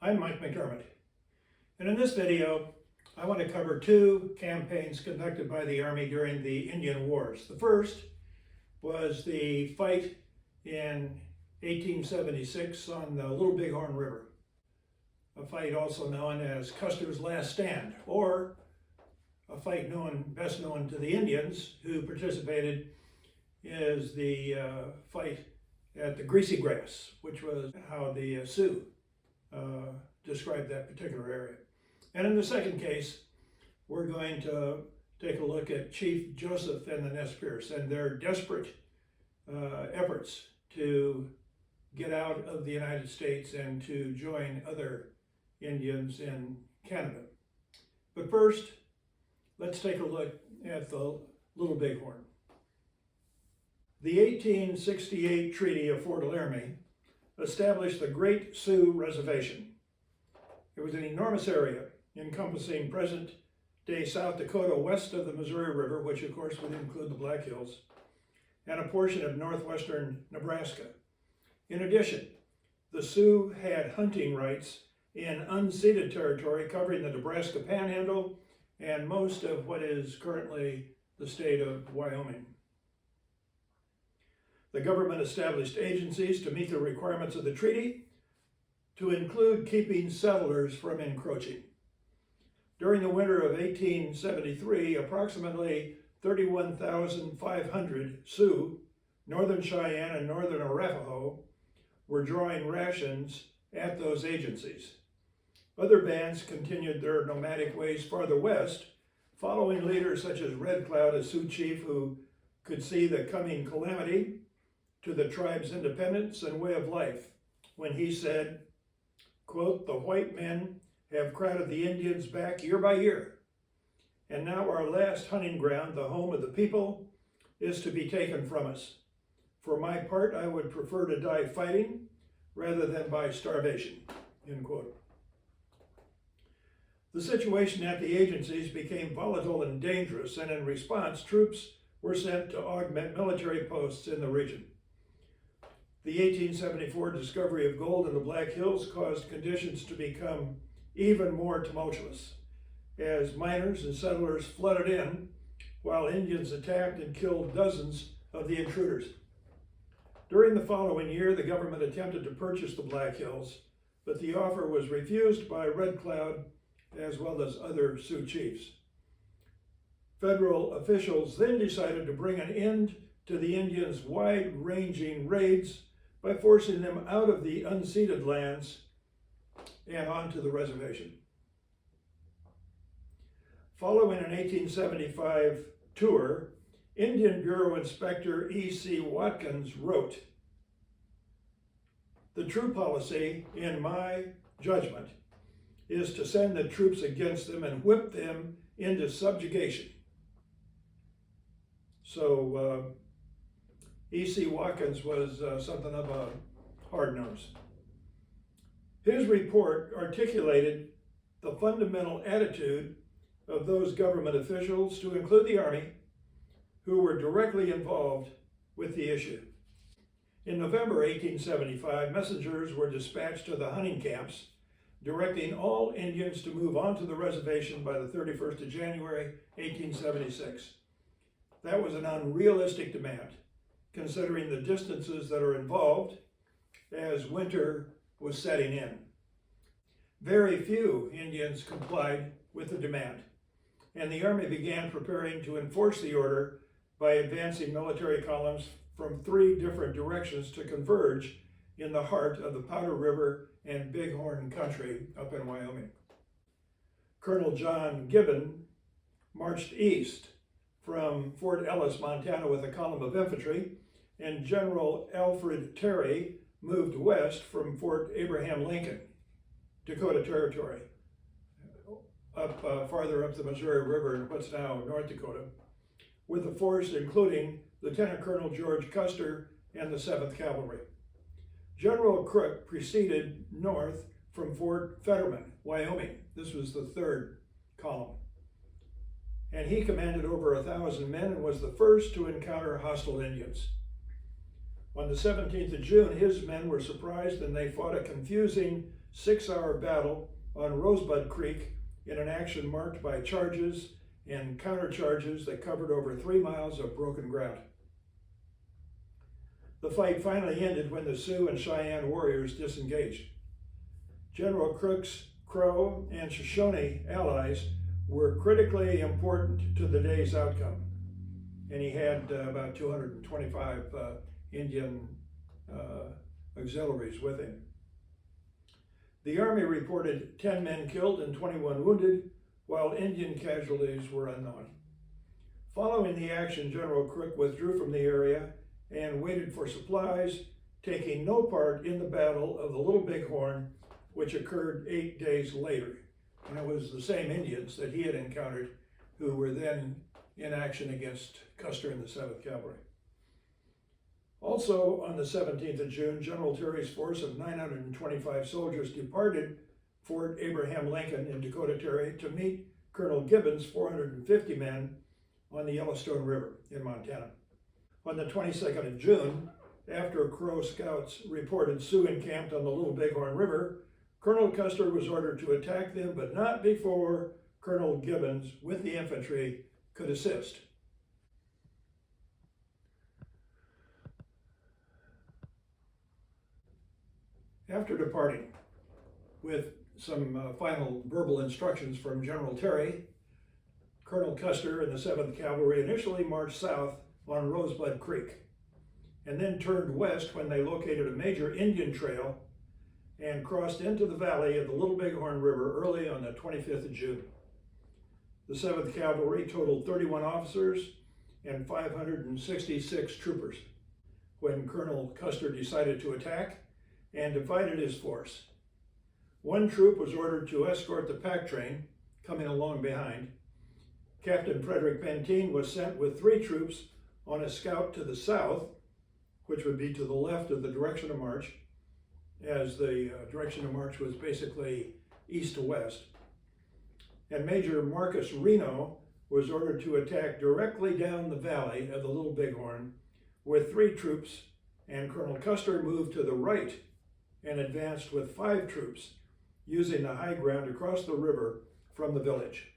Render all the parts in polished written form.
I'm Mike McDermott, and in this video I want to cover two campaigns conducted by the Army during the Indian Wars. The first was the fight in 1876 on the Little Bighorn River, a fight also known as Custer's Last Stand, or a fight best known to the Indians who participated is the fight at the Greasy Grass, which was how the Sioux described that particular area. And in the second case, we're going to take a look at Chief Joseph and the Nez Perce and their desperate efforts to get out of the United States and to join other Indians in Canada. But first, let's take a look at the Little Bighorn. The 1868 Treaty of Fort Laramie established the Great Sioux Reservation. It was an enormous area encompassing present-day South Dakota west of the Missouri River, which of course would include the Black Hills, and a portion of northwestern Nebraska. In addition, the Sioux had hunting rights in unceded territory covering the Nebraska Panhandle and most of what is currently the state of Wyoming. The government established agencies to meet the requirements of the treaty, to include keeping settlers from encroaching. During the winter of 1873, approximately 31,500 Sioux, Northern Cheyenne, and Northern Arapaho were drawing rations at those agencies. Other bands continued their nomadic ways farther west, following leaders such as Red Cloud, a Sioux chief who could see the coming calamity to the tribe's independence and way of life, when he said, quote, "The white men have crowded the Indians back year by year, and now our last hunting ground, the home of the people, is to be taken from us. For my part, I would prefer to die fighting rather than by starvation," end quote. The situation at the agencies became volatile and dangerous, and in response, troops were sent to augment military posts in the region. The 1874 discovery of gold in the Black Hills caused conditions to become even more tumultuous as miners and settlers flooded in while Indians attacked and killed dozens of the intruders. During the following year, the government attempted to purchase the Black Hills, but the offer was refused by Red Cloud as well as other Sioux chiefs. Federal officials then decided to bring an end to the Indians' wide-ranging raids by forcing them out of the unceded lands and onto the reservation. Following an 1875 tour, Indian Bureau Inspector E.C. Watkins wrote, "The true policy, in my judgment, is to send the troops against them and whip them into subjugation." So E.C. Watkins was something of a hard nose. His report articulated the fundamental attitude of those government officials, to include the Army, who were directly involved with the issue. In November 1875, messengers were dispatched to the hunting camps, directing all Indians to move onto the reservation by the 31st of January, 1876. That was an unrealistic demand, considering the distances that are involved as winter was setting in. Very few Indians complied with the demand, and the Army began preparing to enforce the order by advancing military columns from 3 different directions to converge in the heart of the Powder River and Bighorn country up in Wyoming. Colonel John Gibbon marched east from Fort Ellis, Montana, with a column of infantry, and General Alfred Terry moved west from Fort Abraham Lincoln, Dakota Territory, farther up the Missouri River in what's now North Dakota, with a force including Lieutenant Colonel George Custer and the 7th Cavalry. General Crook proceeded north from Fort Fetterman, Wyoming. This was the 3rd column. And he commanded over 1,000 men and was the first to encounter hostile Indians. On the 17th of June, his men were surprised and they fought a confusing 6-hour battle on Rosebud Creek in an action marked by charges and countercharges that covered over 3 miles of broken ground. The fight finally ended when the Sioux and Cheyenne warriors disengaged. General Crook's Crow and Shoshone allies were critically important to the day's outcome, and he had about 225 Indian auxiliaries with him. The Army reported 10 men killed and 21 wounded, while Indian casualties were unknown. Following the action, General Crook withdrew from the area and waited for supplies, taking no part in the Battle of the Little Bighorn, which occurred 8 days later. And it was the same Indians that he had encountered who were then in action against Custer and the 7th Cavalry. Also, on the 17th of June, General Terry's force of 925 soldiers departed Fort Abraham Lincoln in Dakota Territory to meet Colonel Gibbon's 450 men on the Yellowstone River in Montana. On the 22nd of June, after Crow scouts reported Sioux encamped on the Little Bighorn River, Colonel Custer was ordered to attack them, but not before Colonel Gibbons, with the infantry, could assist. After departing, with some final verbal instructions from General Terry, Colonel Custer and the 7th Cavalry initially marched south on Rosebud Creek, and then turned west when they located a major Indian trail and crossed into the valley of the Little Bighorn River early on the 25th of June. The 7th Cavalry totaled 31 officers and 566 troopers when Colonel Custer decided to attack and divided his force. One troop was ordered to escort the pack train coming along behind. Captain Frederick Benteen was sent with 3 troops on a scout to the south, which would be to the left of the direction of march, as the direction of march was basically east to west. And Major Marcus Reno was ordered to attack directly down the valley of the Little Bighorn with 3 troops, and Colonel Custer moved to the right and advanced with 5 troops, using the high ground across the river from the village.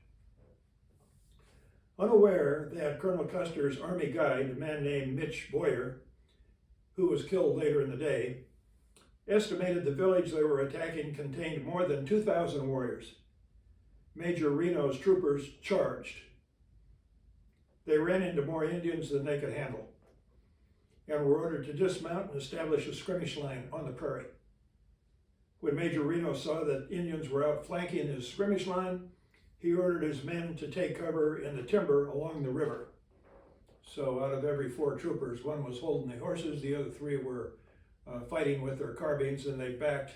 Unaware that Colonel Custer's army guide, a man named Mitch Boyer, who was killed later in the day, estimated the village they were attacking contained more than 2,000 warriors. Major Reno's troopers charged. They ran into more Indians than they could handle and were ordered to dismount and establish a skirmish line on the prairie. When Major Reno saw that Indians were outflanking his skirmish line, he ordered his men to take cover in the timber along the river. So out of every 4 troopers, 1 was holding the horses, the other 3 were fighting with their carbines, and they backed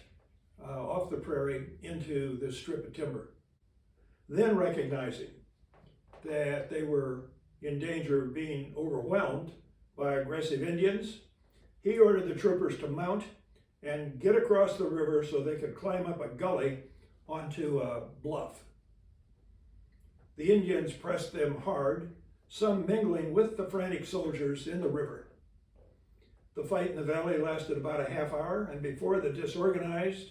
off the prairie into this strip of timber. Then, recognizing that they were in danger of being overwhelmed by aggressive Indians, he ordered the troopers to mount and get across the river so they could climb up a gully onto a bluff. The Indians pressed them hard, some mingling with the frantic soldiers in the river. The fight in the valley lasted about a half hour, and before the disorganized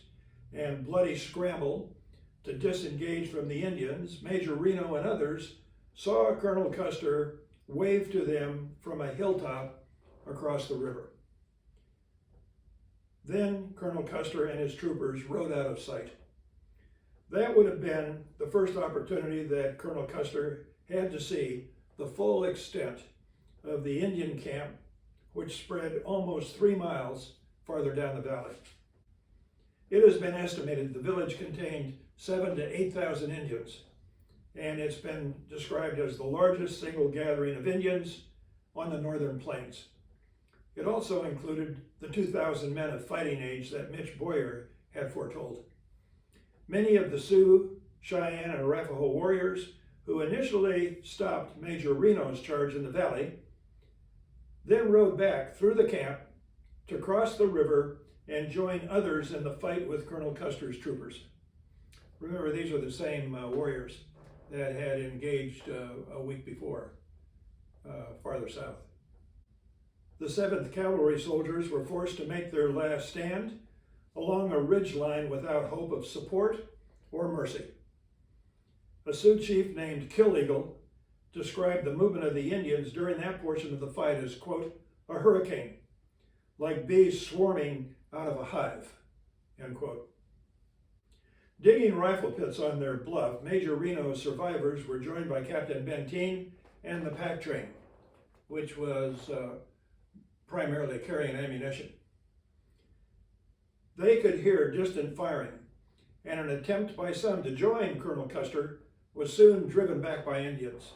and bloody scramble to disengage from the Indians, Major Reno and others saw Colonel Custer wave to them from a hilltop across the river. Then Colonel Custer and his troopers rode out of sight. That would have been the first opportunity that Colonel Custer had to see the full extent of the Indian camp, which spread almost 3 miles farther down the valley. It has been estimated the village contained 7,000 to 8,000 Indians, and it's been described as the largest single gathering of Indians on the northern plains. It also included the 2,000 men of fighting age that Mitch Boyer had foretold. Many of the Sioux, Cheyenne, and Arapaho warriors who initially stopped Major Reno's charge in the valley then rode back through the camp to cross the river and join others in the fight with Colonel Custer's troopers. Remember, these were the same warriors that had engaged a week before, farther south. The 7th Cavalry soldiers were forced to make their last stand along a ridge line without hope of support or mercy. A Sioux chief named Kill Eagle described the movement of the Indians during that portion of the fight as, quote, a hurricane, like bees swarming out of a hive, end quote. Digging rifle pits on their bluff, Major Reno's survivors were joined by Captain Benteen and the pack train, which was primarily carrying ammunition. They could hear distant firing, and an attempt by some to join Colonel Custer was soon driven back by Indians.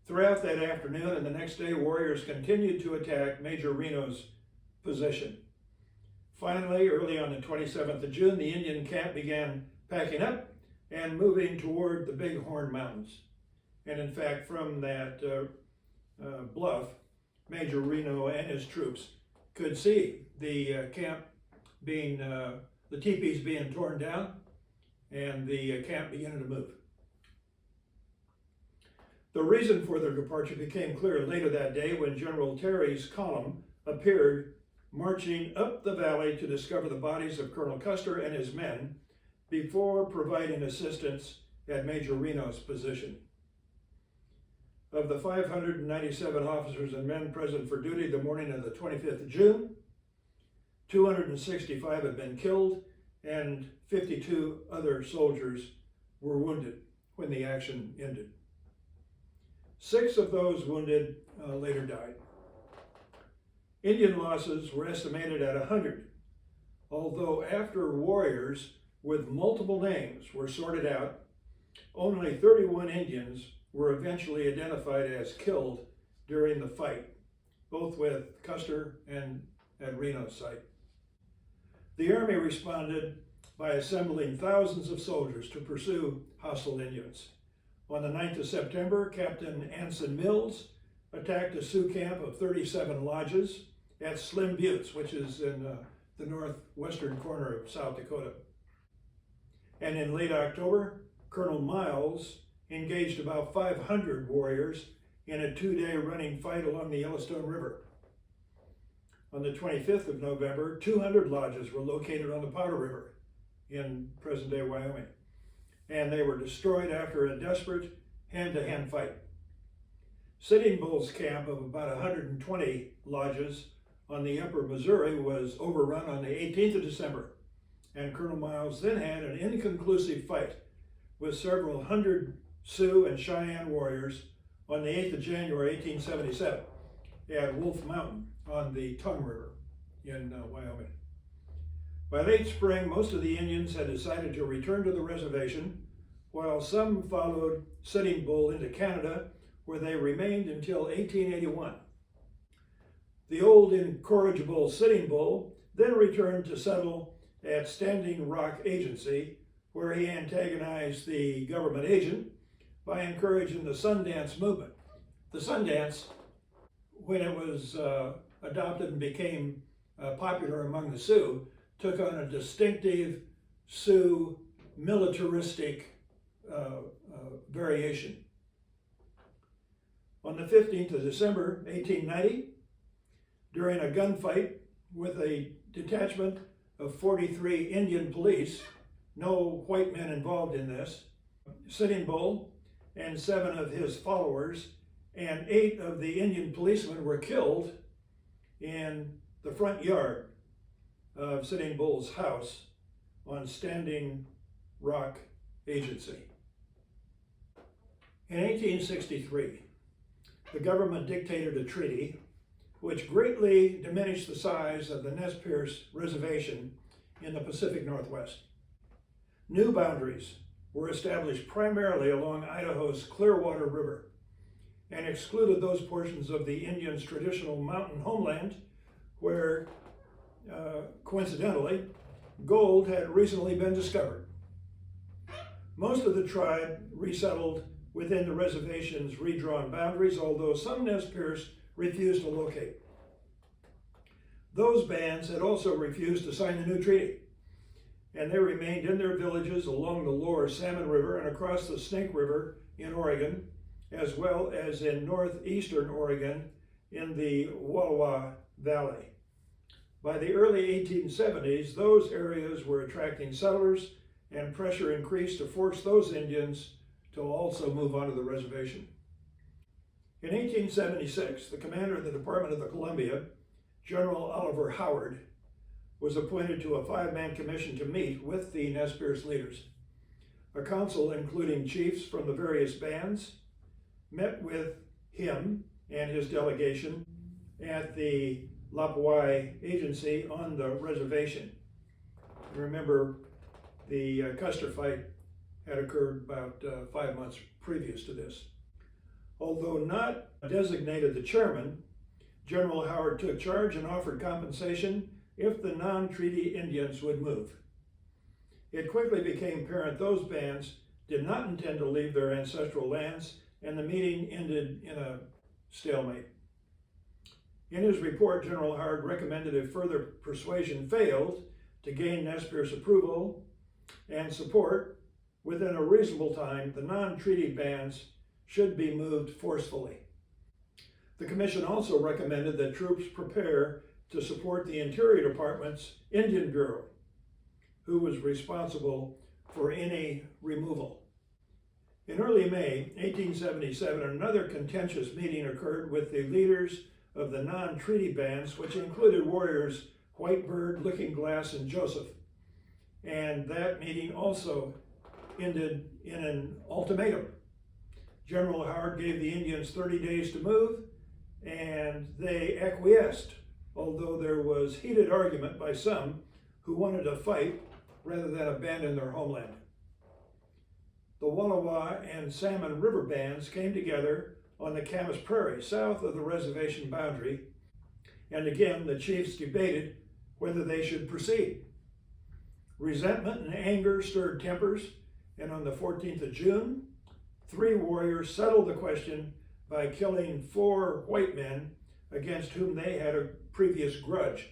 Throughout that afternoon and the next day, warriors continued to attack Major Reno's position. Finally, early on the 27th of June, the Indian camp began packing up and moving toward the Big Horn Mountains. And in fact, from that bluff, Major Reno and his troops could see the camp being, the teepees being torn down and the camp beginning to move. The reason for their departure became clear later that day when General Terry's column appeared marching up the valley to discover the bodies of Colonel Custer and his men before providing assistance at Major Reno's position. Of the 597 officers and men present for duty the morning of the 25th of June, 265 had been killed and 52 other soldiers were wounded when the action ended. 6 of those wounded later died. Indian losses were estimated at 100, although after warriors with multiple names were sorted out, only 31 Indians were eventually identified as killed during the fight, both with Custer and at Reno's site. The Army responded by assembling thousands of soldiers to pursue hostile Indians. On the 9th of September, Captain Anson Mills attacked a Sioux camp of 37 lodges at Slim Buttes, which is in the northwestern corner of South Dakota. And in late October, Colonel Miles engaged about 500 warriors in a 2-day running fight along the Yellowstone River. On the 25th of November, 200 lodges were located on the Powder River in present-day Wyoming, and they were destroyed after a desperate hand-to-hand fight. Sitting Bull's camp of about 120 lodges on the upper Missouri was overrun on the 18th of December, and Colonel Miles then had an inconclusive fight with several hundred Sioux and Cheyenne warriors on the 8th of January, 1877, at Wolf Mountain on the Tongue River in Wyoming. By late spring, most of the Indians had decided to return to the reservation, while some followed Sitting Bull into Canada, where they remained until 1881. The old incorrigible Sitting Bull then returned to settle at Standing Rock Agency, where he antagonized the government agent by encouraging the Sundance movement. The Sundance, when it was adopted and became popular among the Sioux, took on a distinctive Sioux militaristic variation. On the 15th of December, 1890, during a gunfight with a detachment of 43 Indian police, no white men involved in this, Sitting Bull and 7 of his followers and 8 of the Indian policemen were killed in the front yard of Sitting Bull's house on Standing Rock Agency. In 1863, the government dictated a treaty which greatly diminished the size of the Nez Perce Reservation in the Pacific Northwest. New boundaries were established primarily along Idaho's Clearwater River and excluded those portions of the Indians' traditional mountain homeland where, coincidentally, gold had recently been discovered. Most of the tribe resettled within the reservation's redrawn boundaries, although some Nez Perce refused to locate. Those bands had also refused to sign the new treaty, and they remained in their villages along the lower Salmon River and across the Snake River in Oregon, as well as in northeastern Oregon in the Wallowa Valley. By the early 1870s, those areas were attracting settlers, and pressure increased to force those Indians to also move onto the reservation. In 1876, the commander of the Department of the Columbia, General Oliver Howard, was appointed to a 5-man commission to meet with the Nez Perce leaders. A council, including chiefs from the various bands, met with him and his delegation at the Lapwai Agency on the reservation. Remember, the Custer fight had occurred about 5 months previous to this. Although not designated the chairman, General Howard took charge and offered compensation if the non-treaty Indians would move. It quickly became apparent those bands did not intend to leave their ancestral lands, and the meeting ended in a stalemate. In his report, General Howard recommended if further persuasion failed to gain Nez Perce approval and support within a reasonable time, the non-treaty bands should be moved forcefully. The commission also recommended that troops prepare to support the Interior Department's Indian Bureau, who was responsible for any removal. In early May 1877, another contentious meeting occurred with the leaders of the non-treaty bands, which included warriors Whitebird, Looking Glass, and Joseph. And that meeting also ended in an ultimatum. General Howard gave the Indians 30 days to move, and they acquiesced, although there was heated argument by some who wanted to fight rather than abandon their homeland. The Wallowa and Salmon River bands came together on the Camas Prairie, south of the reservation boundary, and again the chiefs debated whether they should proceed. Resentment and anger stirred tempers, and on the 14th of June, 3 warriors settled the question by killing 4 white men against whom they had a previous grudge.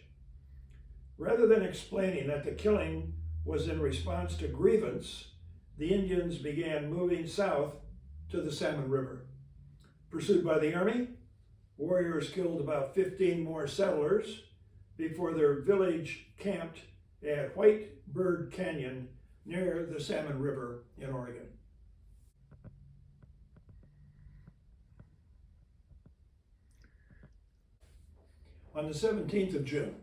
Rather than explaining that the killing was in response to grievance, the Indians began moving south to the Salmon River. Pursued by the army, warriors killed about 15 more settlers before their village camped at Whitebird Canyon near the Salmon River in Oregon. On the 17th of June,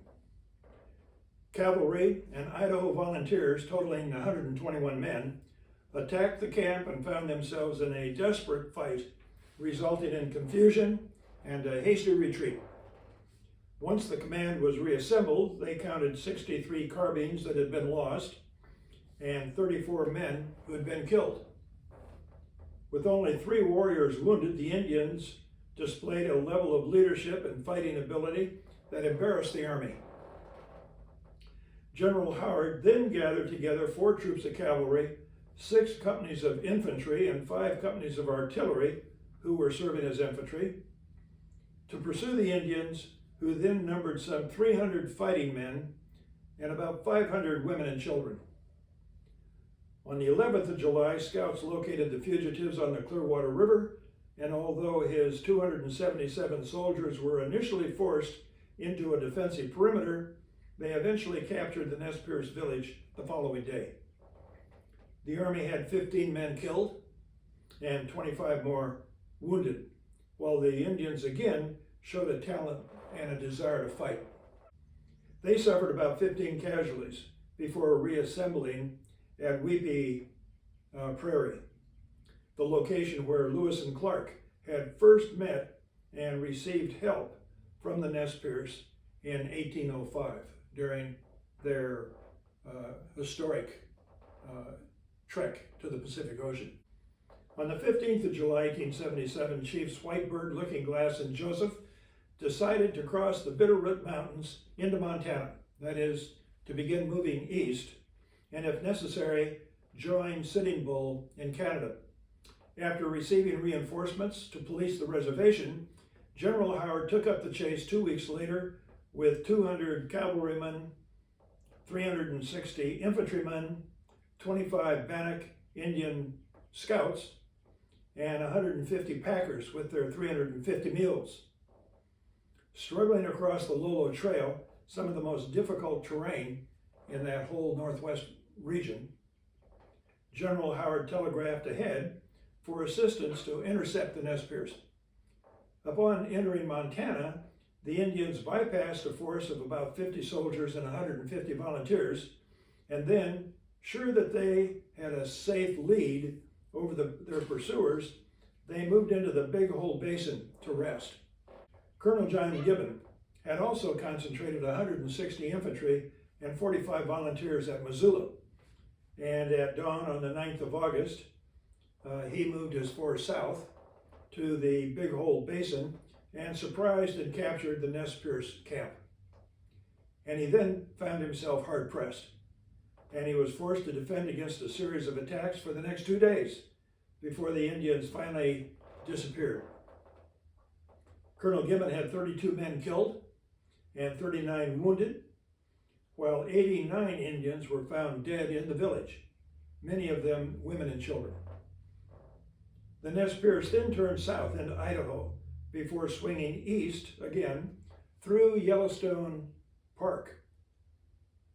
cavalry and Idaho volunteers totaling 121 men attacked the camp and found themselves in a desperate fight, resulting in confusion and a hasty retreat. Once the command was reassembled, they counted 63 carbines that had been lost and 34 men who had been killed. With only 3 warriors wounded, the Indians displayed a level of leadership and fighting ability that embarrassed the army. General Howard then gathered together 4 troops of cavalry, 6 companies of infantry, and 5 companies of artillery who were serving as infantry to pursue the Indians, who then numbered some 300 fighting men and about 500 women and children. On the 11th of July, scouts located the fugitives on the Clearwater River, and although his 277 soldiers were initially forced into a defensive perimeter, they eventually captured the Nez Perce village the following day. The army had 15 men killed and 25 more wounded, while the Indians again showed a talent and a desire to fight. They suffered about 15 casualties before reassembling at Weepy Prairie, the location where Lewis and Clark had first met and received help from the Nez Perce in 1805 during their historic trek to the Pacific Ocean. On the 15th of July, 1877, Chiefs Whitebird, Looking Glass, and Joseph decided to cross the Bitterroot Mountains into Montana, that is, to begin moving east, and if necessary, join Sitting Bull in Canada. After receiving reinforcements to police the reservation, General Howard took up the chase 2 weeks later with 200 cavalrymen, 360 infantrymen, 25 Bannock Indian scouts, and 150 packers with their 350 mules. Struggling across the Lolo Trail, some of the most difficult terrain in that whole northwest region, General Howard telegraphed ahead for assistance to intercept the Nez Perce. Upon entering Montana, the Indians bypassed a force of about 50 soldiers and 150 volunteers, and then, sure that they had a safe lead over their pursuers, they moved into the Big Hole Basin to rest. Colonel John Gibbon had also concentrated 160 infantry and 45 volunteers at Missoula, and at dawn on the 9th of August, he moved his force south to the Big Hole Basin and surprised and captured the Nez Perce camp. And he then found himself hard-pressed, and he was forced to defend against a series of attacks for the next 2 days before the Indians finally disappeared. Colonel Gibbon had 32 men killed and 39 wounded, while 89 Indians were found dead in the village, many of them women and children. The Nez Perce then turned south into Idaho before swinging east again through Yellowstone Park,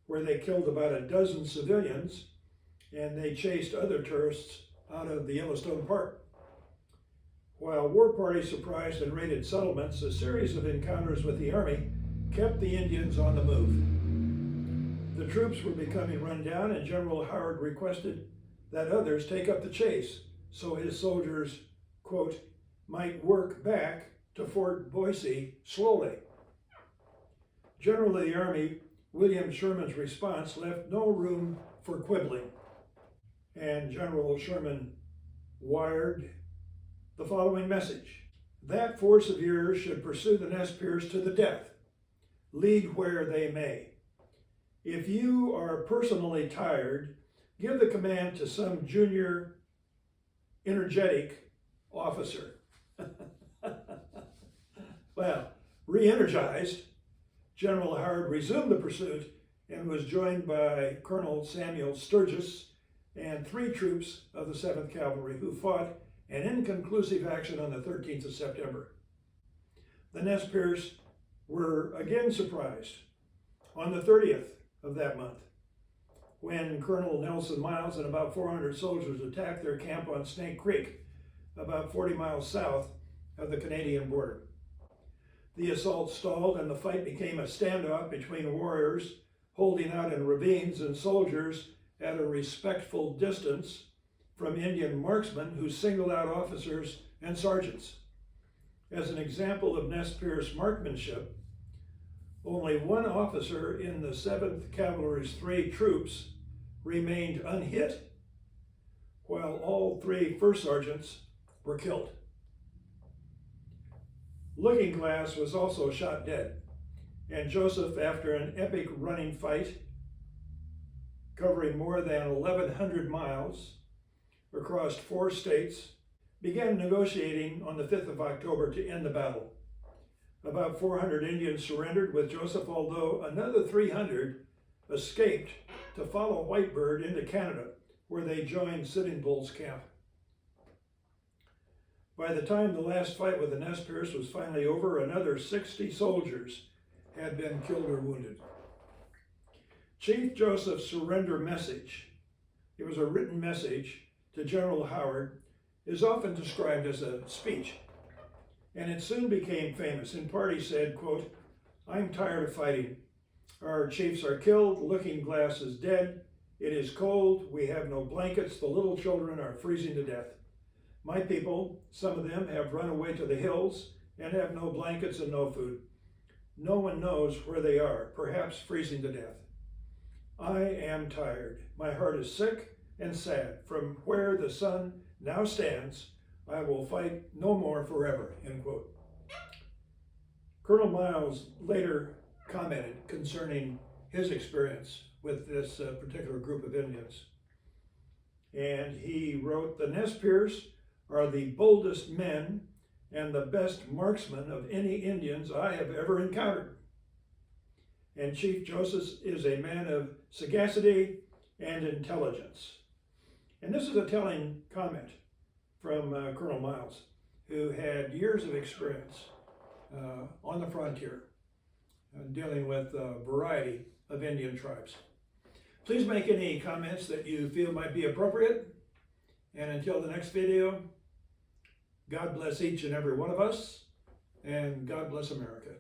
where they killed about a dozen civilians and they chased other tourists out of the Yellowstone Park. While war parties surprised and raided settlements, a series of encounters with the Army kept the Indians on the move. The troops were becoming run down, and General Howard requested that others take up the chase so his soldiers, quote, might work back to Fort Boise slowly. General of the Army William Sherman's response left no room for quibbling, and General Sherman wired the following message: that force of yours should pursue the Nez Perce to the death, lead where they may. If you are personally tired, give the command to some junior, energetic officer. Well, re-energized, General Howard resumed the pursuit and was joined by Colonel Samuel Sturgis and 3 troops of the 7th Cavalry, who fought an inconclusive action on the 13th of September. The Nez Perce were again surprised on the 30th of that month, when Colonel Nelson Miles and about 400 soldiers attacked their camp on Snake Creek, about 40 miles south of the Canadian border. The assault stalled and the fight became a standoff between warriors holding out in ravines and soldiers at a respectful distance from Indian marksmen who singled out officers and sergeants. As an example of Nez Perce marksmanship, only one officer in the 7th Cavalry's 3 troops remained unhit, while all 3 first sergeants were killed. Looking Glass was also shot dead, and Joseph, after an epic running fight covering more than 1,100 miles across 4 states, began negotiating on the 5th of October to end the battle. About 400 Indians surrendered with Joseph, although another 300 escaped to follow Whitebird into Canada, where they joined Sitting Bull's camp. By the time the last fight with the Nez Perce was finally over, another 60 soldiers had been killed or wounded. Chief Joseph's surrender message, it was a written message to General Howard, is often described as a speech, and it soon became famous. In part he said, quote, I'm tired of fighting. Our chiefs are killed, Looking Glass is dead, it is cold, we have no blankets, the little children are freezing to death. My people, some of them, have run away to the hills and have no blankets and no food. No one knows where they are, perhaps freezing to death. I am tired. My heart is sick and sad. From where the sun now stands, I will fight no more forever, end quote. Colonel Miles later commented concerning his experience with this particular group of Indians. And he wrote, the Nez Perce are the boldest men and the best marksmen of any Indians I have ever encountered. And Chief Joseph is a man of sagacity and intelligence. And this is a telling comment from Colonel Miles, who had years of experience on the frontier, dealing with a variety of Indian tribes. Please make any comments that you feel might be appropriate. And until the next video, God bless each and every one of us, and God bless America.